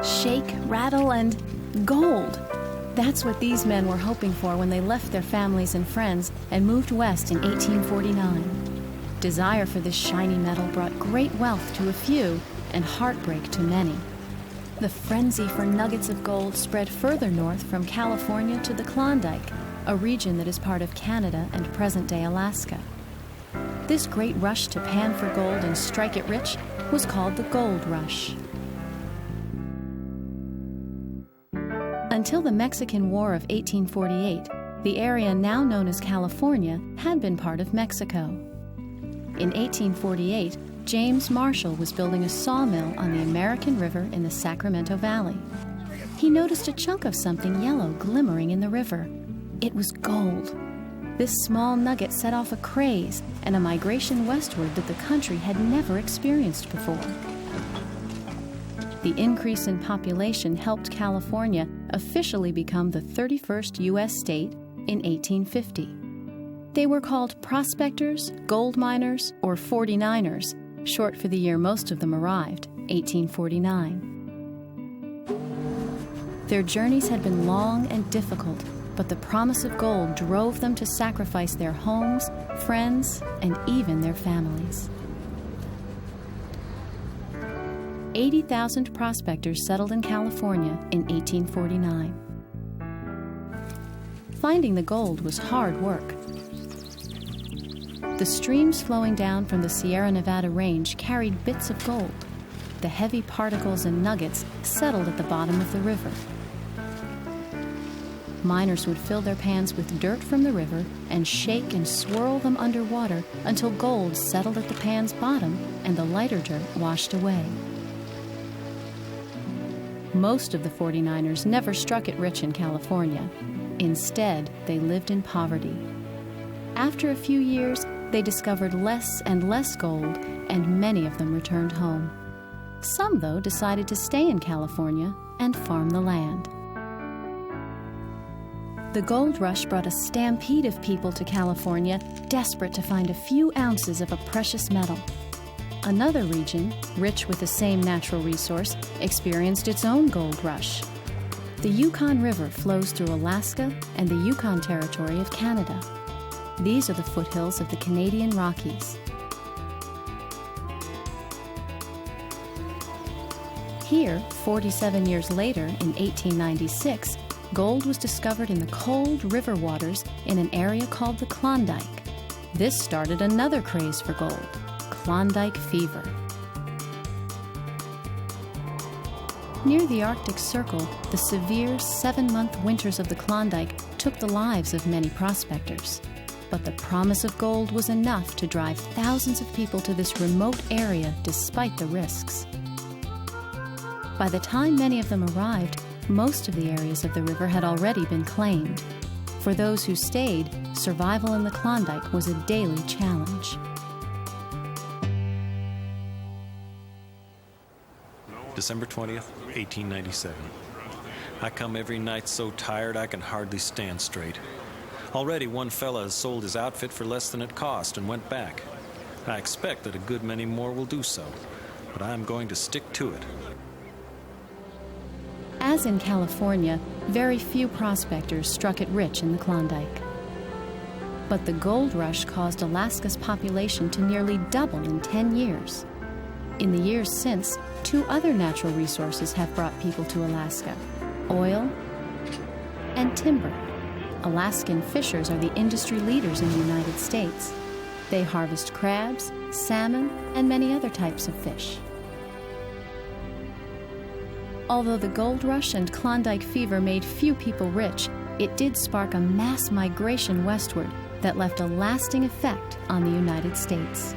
shake, rattle, and gold. That's what these men were hoping for when they left their families and friends and moved west in 1849. Desire for this shiny metal brought great wealth to a few and heartbreak to many. The frenzy for nuggets of gold spread further north from California to the Klondike, a region that is part of Canada and present-day Alaska. This great rush to pan for gold and strike it rich was called the Gold Rush. Until the Mexican War of 1848, the area now known as California had been part of Mexico. In 1848, James Marshall was building a sawmill on the American River in the Sacramento Valley. He noticed a chunk of something yellow glimmering in the river. It was gold. This small nugget set off a craze and a migration westward that the country had never experienced before. The increase in population helped California officially become the 31st U.S. state in 1850. They were called prospectors, gold miners, or 49ers, short for the year most of them arrived, 1849. Their journeys had been long and difficult, but the promise of gold drove them to sacrifice their homes, friends, and even their families. 80,000 prospectors settled in California in 1849. Finding the gold was hard work. The streams flowing down from the Sierra Nevada range carried bits of gold. The heavy particles and nuggets settled at the bottom of the river. Miners would fill their pans with dirt from the river and shake and swirl them underwater until gold settled at the pan's bottom and the lighter dirt washed away. Most of the 49ers never struck it rich in California. Instead, they lived in poverty. After a few years, they discovered less and less gold, and many of them returned home. Some, though, decided to stay in California and farm the land. The gold rush brought a stampede of people to California, desperate to find a few ounces of a precious metal. Another region, rich with the same natural resource, experienced its own gold rush. The Yukon River flows through Alaska and the Yukon Territory of Canada. These are the foothills of the Canadian Rockies. Here, 47 years later, in 1896, gold was discovered in the cold river waters in an area called the Klondike. This started another craze for gold, Klondike fever. Near the Arctic Circle, the severe 7-month winters of the Klondike took the lives of many prospectors. But the promise of gold was enough to drive thousands of people to this remote area despite the risks. By the time many of them arrived, most of the areas of the river had already been claimed. For those who stayed, survival in the Klondike was a daily challenge. December 20th, 1897. I come every night so tired I can hardly stand straight. Already one fella has sold his outfit for less than it cost and went back. I expect that a good many more will do so, but I'm going to stick to it. As in California, very few prospectors struck it rich in the Klondike. But the gold rush caused Alaska's population to nearly double in 10 years. In the years since, 2 other natural resources have brought people to Alaska: oil and timber. Alaskan fishers are the industry leaders in the United States. They harvest crabs, salmon, and many other types of fish. Although the gold rush and Klondike fever made few people rich, it did spark a mass migration westward that left a lasting effect on the United States.